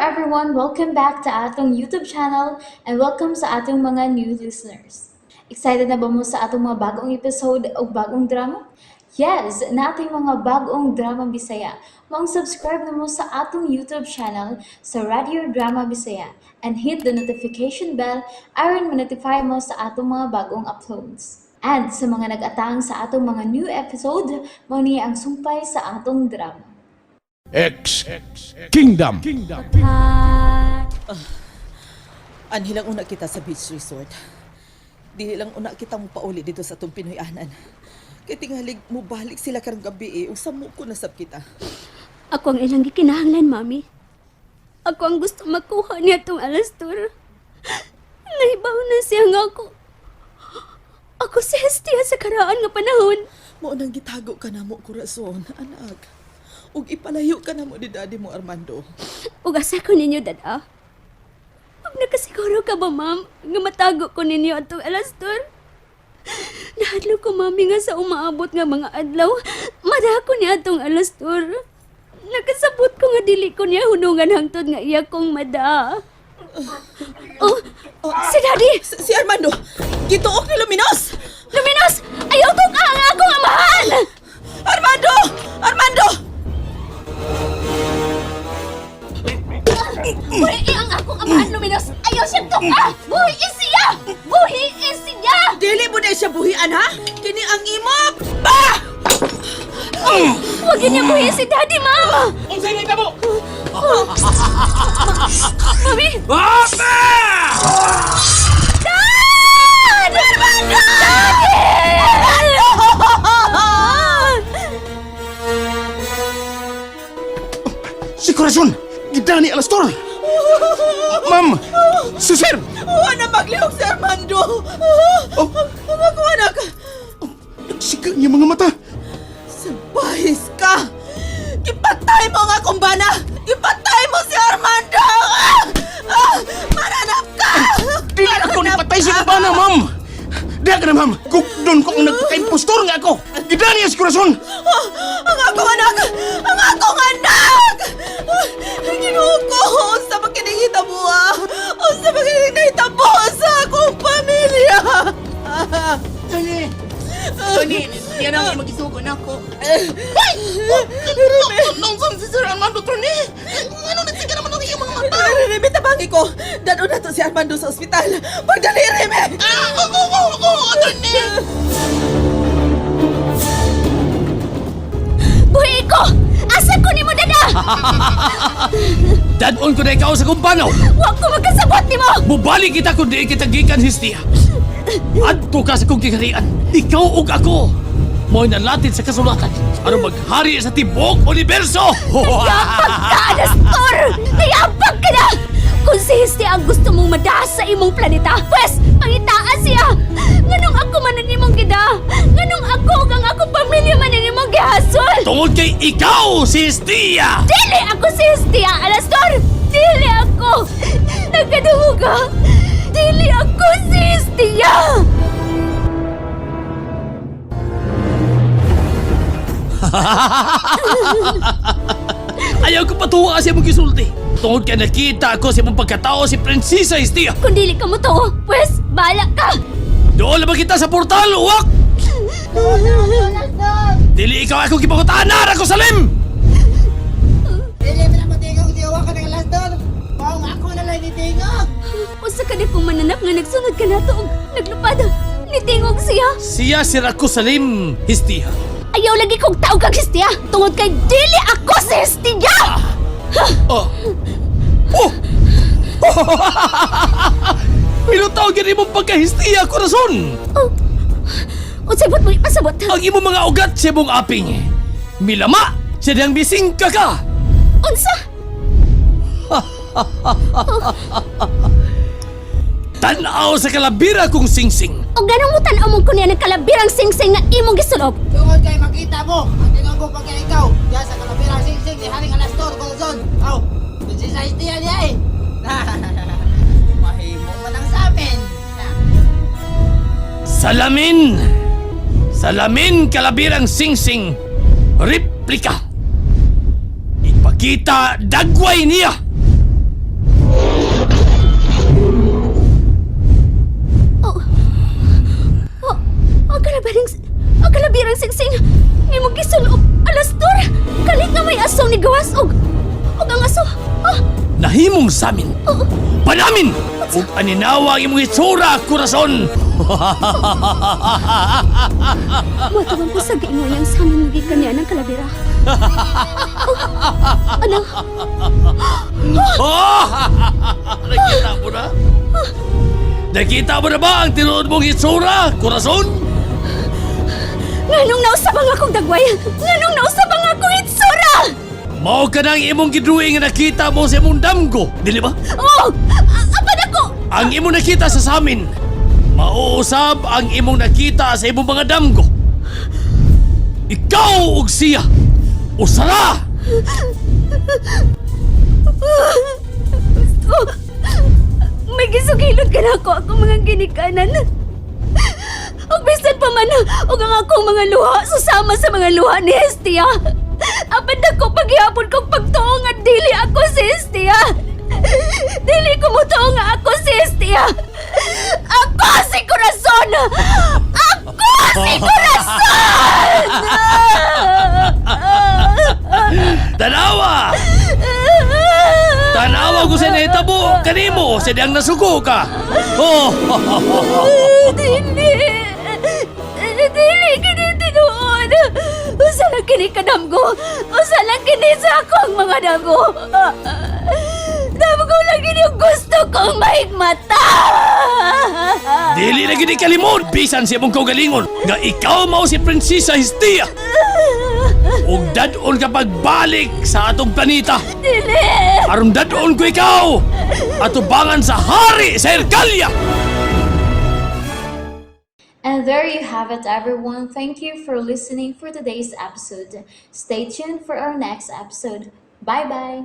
everyone! Welcome back to atong YouTube channel and welcome sa atong mga new listeners. Excited na ba mo sa atong mga bagong episode o bagong drama? Yes, na ating mga bagong drama Bisaya. Mag-subscribe na mo sa atong YouTube channel sa Radio Drama Bisaya and hit the notification bell aron ma-notify mo sa atong mga bagong uploads. And sa mga nag-atang sa atong mga new episode, mo niya ang sumpay sa atong drama. X Kingdom. Anhilang una kita sa beach resort. Dili lang una kita mo pauli dito sa itong Pinoy-anan. Kaya tingalig mo balik sila karang gabi sa ko nasab kita. Ako ang ilang gikinahanglan, Mami. Ako ang gusto makuha niya itong alastor. Nahibaw na siya nga ako. Ako si Hestia sa karaan nga panahon. Mo nang gitago ka na mo, kurason, anak. Ug ipalayo ka na mo di daddy mo, Armando. Ug asa ko ninyo, Dada? Ug nakasiguro ka ba, Ma'am, nga matago ko ninyo atong alastor? Nahadlo ko, Mami, nga sa umaabot nga mga adlaw, madako niya atong alastor. Nakasabot ko nga dili ko niya hunungan hangtod nga iya kong mada. Oh, si Daddy! Si Armando! Gituok ni Luminos! Luminos! Ayaw ko ka ang akong amahan! Armando! Armando! Buhi ang akong amahan, Luminos! Ayaw siyang tuka! Buhi siya! Buhi siya! Dili mo na siya buhian, ha? Kini ang imo! Bah! Huwag niya buhi si Daddy, Ma'am! Ang sa'yo ka mo! Mami! Papa! Dad! Daddy! Si Corazon! Gidani Alastor! Ma'am! Si Sir! Wala maglihok si Armando! Ako, anak! Nagsigang niya mga mata! Sabahis ka! Ipatay mo nga kumbana! Ipatay mo si Armando! Mananap ka! Dili ako nipatay si Kabana, ma'am! Diya ka na, ma'am! Doon ko ang nagka-impostor nga ako! Gidani si Corazon! Ang akong anak! Ang akong anak! Ginoo ko! Sa makinigita mo sa makinigita mo sa akong pamilya! Tony, yan ang magisugo na ako. Nonson si Sir Armando, Tony! Ano na sige naman ang iyong mga mata? Reme, tabangi ko! Dado na to si Armando sa ospital! Pagdali, Reme! Tony! Buhi ko! Asa ko ni mo, Dada? Dadon ko na ikaw sa kumpanaw! Huwag ko magkasabot ni mo! Mubalik kita kung di kita gikan, Hestia! Adto ka sa kong kikarian! Ikaw ug ako! Mo'y nalatid sa kasulatan ano maghari sa tibok universo! Nayabag ka, Alastor! Nayabag ka na! Kung si Hestia ang gusto mong madahas sa imong planeta, pwes, pangitaan siya! Nganong ako man ang imong gida? Nganong ako ang akong pamilya man ang imong gihasol? Tungod kay ikaw, si Hestia! Dili ako si Hestia, Alastor! Dili ako! Nagkadungo ka! Dili ako si Hestia! Ayaw ko patuwa siya mong gisulti. Tungod kay nakita ako sa mong pagkatao si Prinsesa Hestia. Kung dili ka mo to, pwes, bahala ka! Doon lang kita sa portal, uwak! Dili ikaw ako kipangutanar ako salim! Dili mo na matingog, di awa ka ng alastor. Maong ako na lang nitingog. Usa ka di kong mananap nga nagsunod ka na to og naglupad. Nitingog siya. Siya si Rako Salim, Hestia. Ayaw lagi kong tao kag Hestia. Tungod kay dili ako si Hestia. Oh! Oh! Minutaw gini mong pagka-Hestia, Corazon! Unsay bot mo ipasabot? Ang imo mga ugat siya mong aping. Milama, siya diyang bising ka ka! Unsa? Tanaw sa kalabira kong singsing. O ganong mo tan-aw mong kunya ng kalabirang singsing nga imong gisulop. Tungod kay makita mo, ang tingog ko pagka ikaw. Diyan sa kalabirang sing-sing ni Haring Alastor, Corazon. Aw, si Hestia niya eh. Mahimo mo lang sa amin. Salamin! Salamin kalabirang singsing. Replika. Ipakita dagway niya. Ang kalabirang singsing. May mong gisulog. Alastor. Kalit nga may aso ni gawas og ang aso. Nahimong samin. Panamin! Ug aninawa ang imong itsura, kurason! Matawang ko sa giingon yang sa amin naging kanya ng kalabira. Ano? Nakita mo na? Nakita mo na ba ang tinuod mong itsura, kurason? Nganong nausabang akong dagway? Nganong nausabang akong itsura? Mao ka nang imong gidruing nga nakita mo sa imong damgo, dili ba? Oh! Apan ako! Ang imong nakita sa samin, mauusab ang imong nakita sa imong mga damgo. Ikaw ug siya, usara! Gusto. May gisugilod ka na ako mga ginikanan. Og bisan pa man, og ang akong mga luha, susama sa mga luha ni Hestia. Apan ako paghihapon kong pagtuo nga dili ako si Hestia. Dili ko mo tuo nga ako si Hestia. Ako si Corazon! Ako si Corazon! Tanawa! Tanawa ko sa naitabo, kanimo, sa diyang nasuko ka. Oh! Dili! Dili kini tinuod! Usa lang kini kadamgo! Usa lang kini sa akong mga damgo! Damgo lang kini yung gusto kong mahigmata! Dili na gini kalimod, bisan sa imong kaugalingon, nga ikaw mao si Prinsesa Hestia. Ug dadon ka pagbalik sa atong planeta. Dili! Aron dadon ko ikaw! Atubangan sa hari sa Erkalia! And there you have it, everyone. Thank you for listening for today's episode. Stay tuned for our next episode. Bye bye.